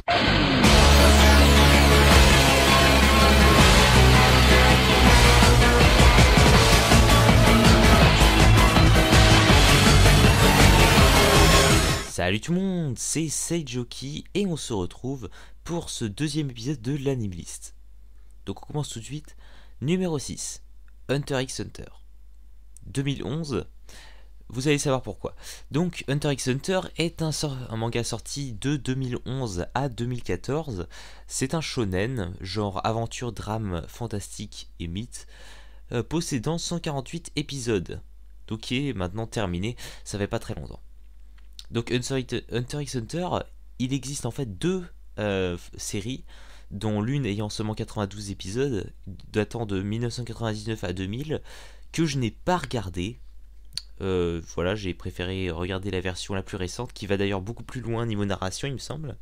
Salut tout le monde, c'est Seijoki et on se retrouve pour ce deuxième épisode de l'Anime List. Donc on commence tout de suite. Numéro 6, Hunter x Hunter. 2011, vous allez savoir pourquoi. Donc Hunter x Hunter est un manga sorti de 2011 à 2014. C'est un shonen, genre aventure, drame, fantastique et mythe, possédant 148 épisodes. Donc qui est maintenant terminé, ça fait pas très longtemps. Donc Hunter x Hunter, il existe en fait deux séries, dont l'une ayant seulement 92 épisodes, datant de 1999 à 2000, que je n'ai pas regardé. Voilà, j'ai préféré regarder la version la plus récente, qui va d'ailleurs beaucoup plus loin niveau narration, il me semble.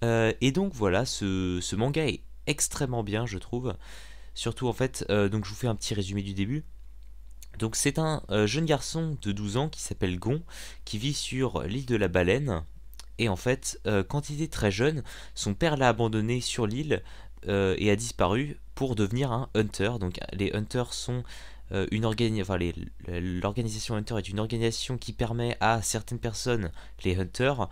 Et donc voilà, ce manga est extrêmement bien, je trouve. Surtout en fait, donc je vous fais un petit résumé du début. Donc c'est un jeune garçon de 12 ans qui s'appelle Gon, qui vit sur l'île de la Baleine. Et en fait, quand il était très jeune, son père l'a abandonné sur l'île et a disparu pour devenir un hunter. Donc les hunters sont l'organisation Hunter est une organisation qui permet à certaines personnes, les hunters,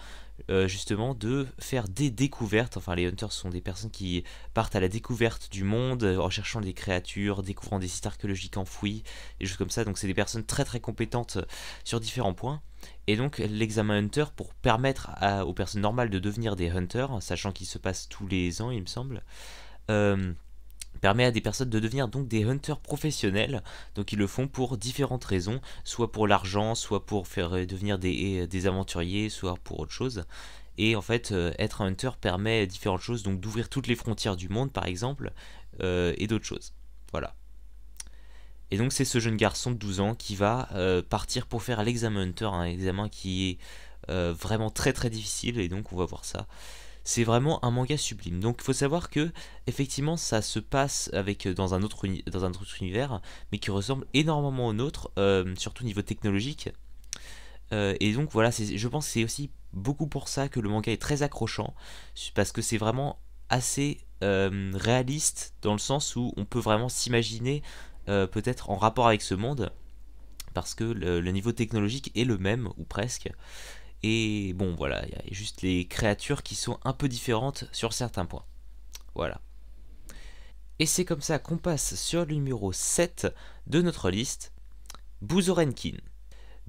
justement de faire des découvertes. Enfin, les hunters sont des personnes qui partent à la découverte du monde, recherchant des créatures, découvrant des sites archéologiques enfouis, des choses comme ça. Donc c'est des personnes très très compétentes sur différents points. Et donc l'examen Hunter, pour permettre aux personnes normales de devenir des hunters, sachant qu'il se passe tous les ans il me semble, permet à des personnes de devenir donc des hunters professionnels. Donc ils le font pour différentes raisons, soit pour l'argent, soit pour faire devenir des aventuriers, soit pour autre chose. Et en fait, être un hunter permet différentes choses, donc d'ouvrir toutes les frontières du monde par exemple, et d'autres choses. Voilà. Et donc c'est ce jeune garçon de 12 ans qui va partir pour faire l'examen Hunter, un examen qui est vraiment très très difficile, et donc on va voir ça. C'est vraiment un manga sublime. Donc il faut savoir que effectivement ça se passe dans un autre univers, mais qui ressemble énormément au nôtre, surtout au niveau technologique. Et donc voilà, je pense que c'est aussi beaucoup pour ça que le manga est très accrochant, parce que c'est vraiment assez réaliste, dans le sens où on peut vraiment s'imaginer peut-être en rapport avec ce monde, parce que le niveau technologique est le même, ou presque. Et bon voilà, il y a juste les créatures qui sont un peu différentes sur certains points. Voilà. Et c'est comme ça qu'on passe sur le numéro 7 de notre liste, Buzorenkin.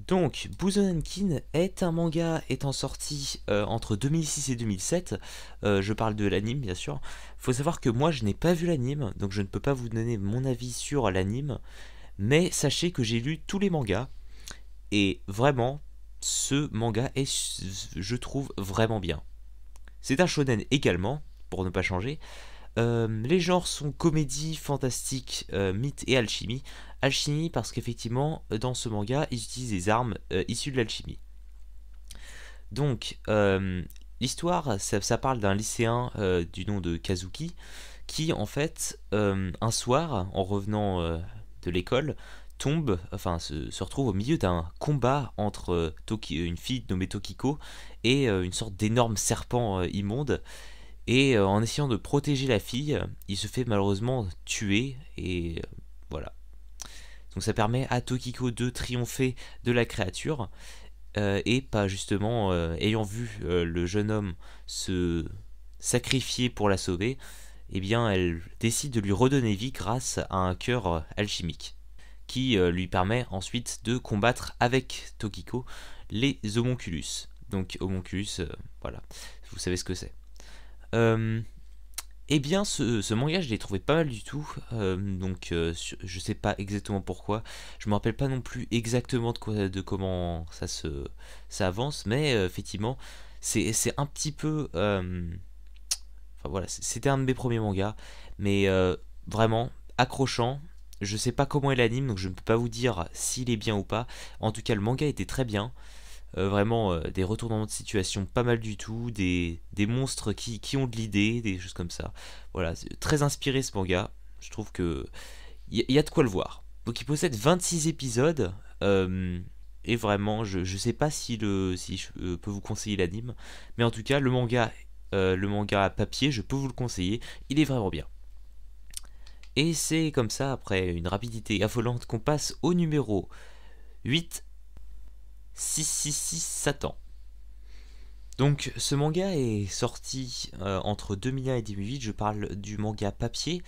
Donc Buzorenkin est un manga étant sorti entre 2006 et 2007. Je parle de l'anime bien sûr. Faut savoir que moi je n'ai pas vu l'anime, donc je ne peux pas vous donner mon avis sur l'anime. Mais sachez que j'ai lu tous les mangas. Et vraiment, ce manga est, je trouve, vraiment bien. C'est un shonen également, pour ne pas changer. Les genres sont comédie, fantastique, mythe et alchimie. Alchimie parce qu'effectivement, dans ce manga, ils utilisent des armes issues de l'alchimie. Donc, l'histoire, ça parle d'un lycéen du nom de Kazuki, qui en fait, un soir, en revenant de l'école, se retrouve au milieu d'un combat entre une fille nommée Tokiko et une sorte d'énorme serpent immonde. Et en essayant de protéger la fille, il se fait malheureusement tuer. Et voilà. Donc ça permet à Tokiko de triompher de la créature. Et pas justement, ayant vu le jeune homme se sacrifier pour la sauver, eh bien elle décide de lui redonner vie grâce à un cœur alchimique, qui lui permet ensuite de combattre avec Tokiko les homonculus. Donc homonculus, voilà, vous savez ce que c'est. Eh bien ce manga je l'ai trouvé pas mal du tout, je sais pas exactement pourquoi, je me rappelle pas non plus exactement de comment ça avance, mais effectivement c'est un petit peu... Enfin voilà, c'était un de mes premiers mangas, mais vraiment accrochant. Je sais pas comment est l'anime, donc je ne peux pas vous dire s'il est bien ou pas. En tout cas, le manga était très bien. Vraiment, des retournements de situation pas mal du tout. Des monstres qui ont de l'idée, des choses comme ça. Voilà, c'est très inspiré ce manga. Je trouve que y a de quoi le voir. Donc il possède 26 épisodes. Et vraiment, je sais pas si je peux vous conseiller l'anime. Mais en tout cas, le manga le manga papier, je peux vous le conseiller, il est vraiment bien. Et c'est comme ça, après une rapidité affolante, qu'on passe au numéro 8, 666 Satan. Donc ce manga est sorti entre 2001 et 2008, je parle du manga papier,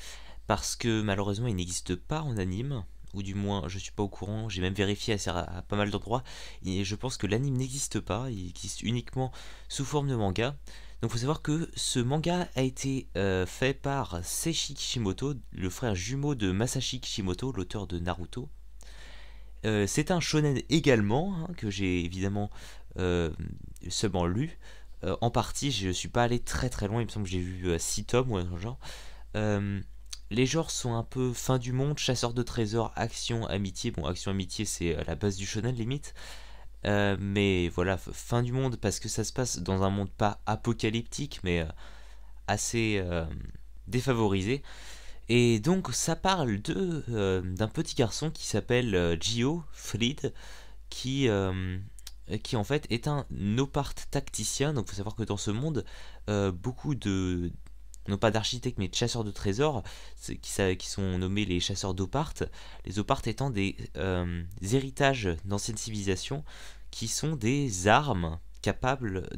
parce que malheureusement il n'existe pas en anime, ou du moins je suis pas au courant, j'ai même vérifié à pas mal d'endroits, et je pense que l'anime n'existe pas, il existe uniquement sous forme de manga. Donc il faut savoir que ce manga a été fait par Seishi Kishimoto, le frère jumeau de Masashi Kishimoto, l'auteur de Naruto. C'est un shonen également, hein, que j'ai évidemment euh, seulement lu. En partie, je suis pas allé très très loin, il me semble que j'ai vu 6 tomes ou un genre. Euh, les genres sont un peu fin du monde, chasseur de trésors, action, amitié. Bon, action, amitié, c'est la base du shonen limite. Mais voilà, fin du monde parce que ça se passe dans un monde pas apocalyptique, mais assez défavorisé. Et donc ça parle d'un petit garçon qui s'appelle Gio Fleet, qui en fait est un opart tacticien. Donc il faut savoir que dans ce monde, beaucoup de, non pas d'architectes mais de chasseurs de trésors, qui sont nommés les chasseurs d'opart. Les opart étant des héritages d'anciennes civilisations qui sont des armes capables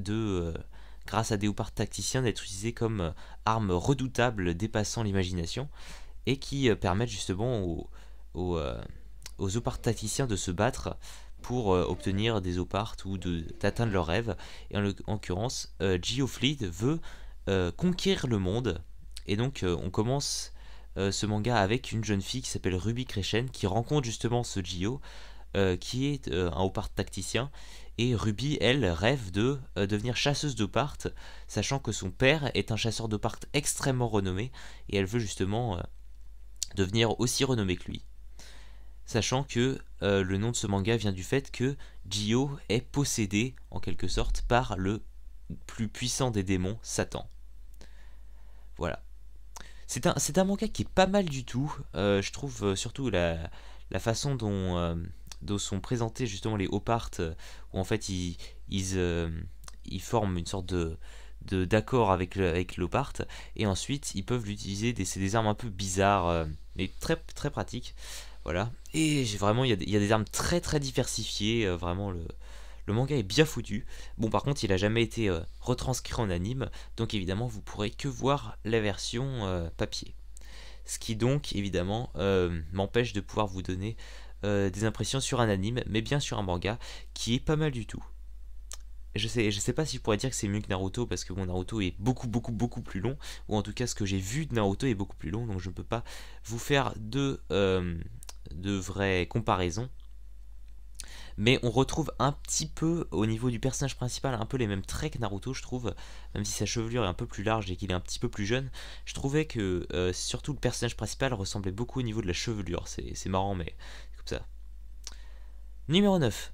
grâce à des opart tacticiens, d'être utilisées comme armes redoutables dépassant l'imagination et qui permettent justement aux, euh, aux opart tacticiens de se battre pour obtenir des opart ou d'atteindre leurs rêves. Et en l'occurrence, Geofleet veut conquérir le monde. Et donc on commence ce manga avec une jeune fille qui s'appelle Ruby Crescent qui rencontre justement ce Gio qui est un opart tacticien. Et Ruby, elle, rêve de devenir chasseuse d'opart, sachant que son père est un chasseur d'opart extrêmement renommé, et elle veut justement devenir aussi renommé que lui. Sachant que le nom de ce manga vient du fait que Gio est possédé, en quelque sorte, par le plus puissant des démons, Satan. Voilà. C'est un manga qui est pas mal du tout. Je trouve surtout la façon dont sont présentés justement les Opart, où en fait ils forment une sorte d'accord avec l'Opart, et ensuite ils peuvent l'utiliser, c'est des armes un peu bizarres, mais très, très pratiques. Voilà. Et vraiment, il y a des armes très très diversifiées, vraiment le manga est bien foutu. Bon, par contre, il a jamais été retranscrit en anime, donc évidemment, vous pourrez que voir la version papier. Ce qui donc, évidemment, m'empêche de pouvoir vous donner des impressions sur un anime, mais bien sur un manga, qui est pas mal du tout. Je sais pas si je pourrais dire que c'est mieux que Naruto, parce que mon Naruto est beaucoup, beaucoup, beaucoup plus long, ou en tout cas, ce que j'ai vu de Naruto est beaucoup plus long, donc je ne peux pas vous faire de vraies comparaisons. Mais on retrouve un petit peu au niveau du personnage principal un peu les mêmes traits que Naruto, je trouve, même si sa chevelure est un peu plus large et qu'il est un petit peu plus jeune. Je trouvais que surtout le personnage principal ressemblait beaucoup au niveau de la chevelure. C'est marrant, mais c'est comme ça. Numéro 9,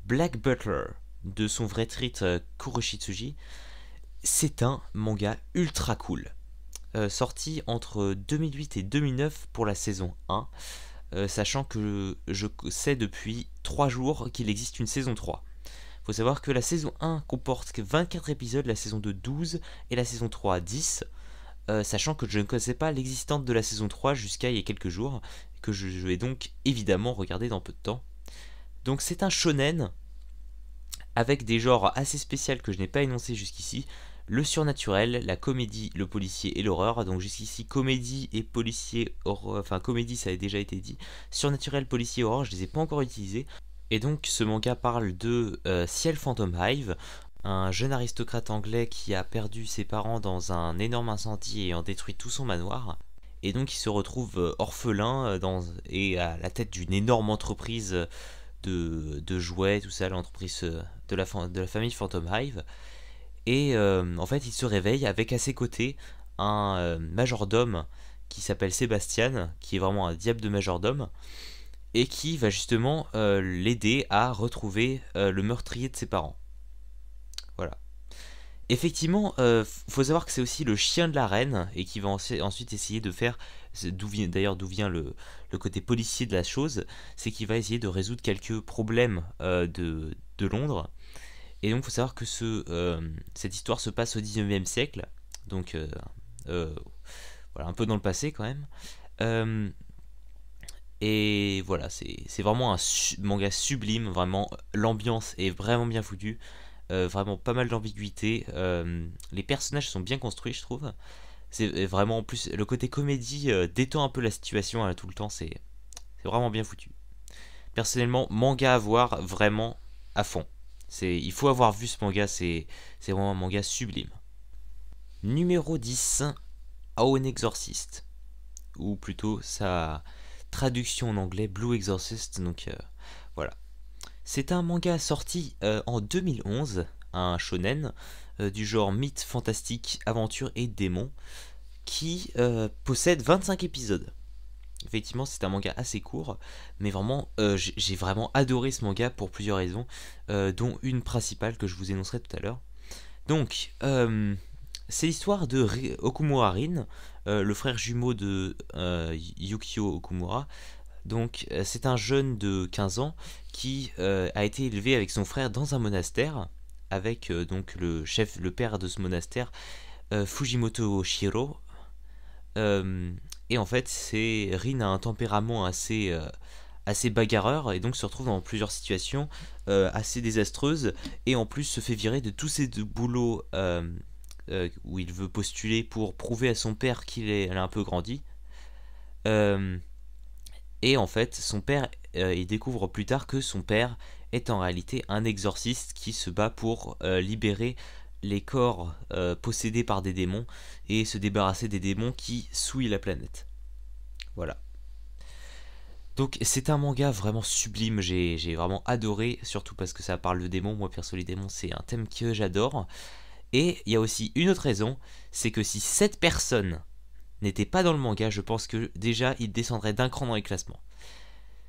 Black Butler, de son vrai titre Kuroshitsuji. C'est un manga ultra cool, sorti entre 2008 et 2009 pour la saison 1. Sachant que je sais depuis 3 jours qu'il existe une saison 3. Faut savoir que la saison 1 comporte que 24 épisodes, la saison 2 12 et la saison 3 10. Sachant que je ne connaissais pas l'existence de la saison 3 jusqu'à il y a quelques jours, que je vais donc évidemment regarder dans peu de temps. Donc c'est un shonen avec des genres assez spéciaux que je n'ai pas énoncé jusqu'ici. Le surnaturel, la comédie, le policier et l'horreur. Donc jusqu'ici, comédie et policier, horreur, enfin comédie ça a déjà été dit. Surnaturel, policier, horreur, je les ai pas encore utilisés. Et donc ce manga parle de Ciel Phantom Hive, un jeune aristocrate anglais qui a perdu ses parents dans un énorme incendie ayant détruit tout son manoir. Et donc il se retrouve orphelin et à la tête d'une énorme entreprise de jouets, tout ça, l'entreprise de la famille Phantom Hive. Et en fait, il se réveille avec à ses côtés un majordome qui s'appelle Sébastien, qui est vraiment un diable de majordome, et qui va justement l'aider à retrouver le meurtrier de ses parents. Voilà. Effectivement, faut savoir que c'est aussi le chien de la reine, et qui va ensuite essayer de faire, d'où vient le côté policier de la chose, c'est qu'il va essayer de résoudre quelques problèmes de Londres. Et donc il faut savoir que cette histoire se passe au 19e siècle, donc voilà, un peu dans le passé quand même. Euh, et voilà, c'est vraiment un manga sublime, vraiment l'ambiance est vraiment bien foutue, vraiment pas mal d'ambiguïté, les personnages sont bien construits je trouve, c'est vraiment en plus le côté comédie détend un peu la situation tout le temps, c'est vraiment bien foutu. Personnellement, manga à voir vraiment à fond. Il faut avoir vu ce manga, c'est vraiment un manga sublime. Numéro 10, Aon Exorcist, ou plutôt sa traduction en anglais Blue Exorcist, donc voilà. C'est un manga sorti en 2011, un shonen du genre mythe, fantastique, aventure et démon, qui possède 25 épisodes. Effectivement, c'est un manga assez court, mais vraiment, j'ai vraiment adoré ce manga pour plusieurs raisons, dont une principale que je vous énoncerai tout à l'heure. Donc, c'est l'histoire de Okumura Rin, le frère jumeau de Yukio Okumura. Donc, c'est un jeune de 15 ans qui a été élevé avec son frère dans un monastère, avec donc le père de ce monastère, Fujimoto Shiro. Et en fait, Rin a un tempérament assez bagarreur et donc se retrouve dans plusieurs situations assez désastreuses et en plus se fait virer de tous ses deux boulots où il veut postuler pour prouver à son père elle a un peu grandi. Euh, et en fait, son père, il découvre plus tard que son père est en réalité un exorciste qui se bat pour libérer les corps possédés par des démons et se débarrasser des démons qui souillent la planète. Voilà. Donc c'est un manga vraiment sublime, j'ai vraiment adoré, surtout parce que ça parle de démons. Moi perso les démons c'est un thème que j'adore. Et il y a aussi une autre raison, c'est que si cette personne n'était pas dans le manga, je pense que déjà il descendrait d'un cran dans les classements.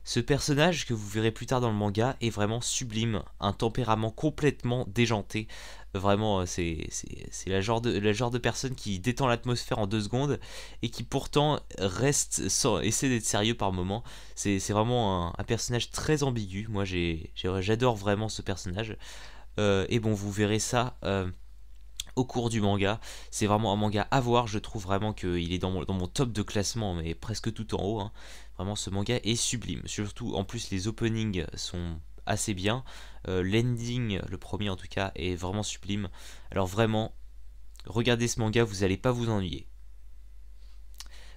Ce personnage que vous verrez plus tard dans le manga est vraiment sublime, un tempérament complètement déjanté. Vraiment, c'est la genre de personne qui détend l'atmosphère en 2 secondes et qui pourtant essaie d'être sérieux par moments. C'est vraiment un personnage très ambigu. Moi, j'adore vraiment ce personnage. Et bon, vous verrez ça au cours du manga. C'est vraiment un manga à voir. Je trouve vraiment qu'il est dans mon top de classement, mais presque tout en haut, hein. Vraiment, ce manga est sublime. Surtout, en plus, les openings sont assez bien. L'ending, le premier en tout cas, est vraiment sublime. Alors vraiment, regardez ce manga, vous n'allez pas vous ennuyer.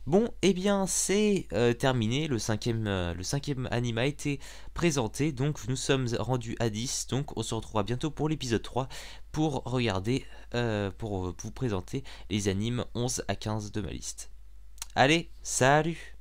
Bon, eh bien c'est terminé, le cinquième anime a été présenté, donc nous sommes rendus à 10, donc on se retrouvera bientôt pour l'épisode 3 pour regarder, pour vous présenter les animes 11 à 15 de ma liste. Allez, salut!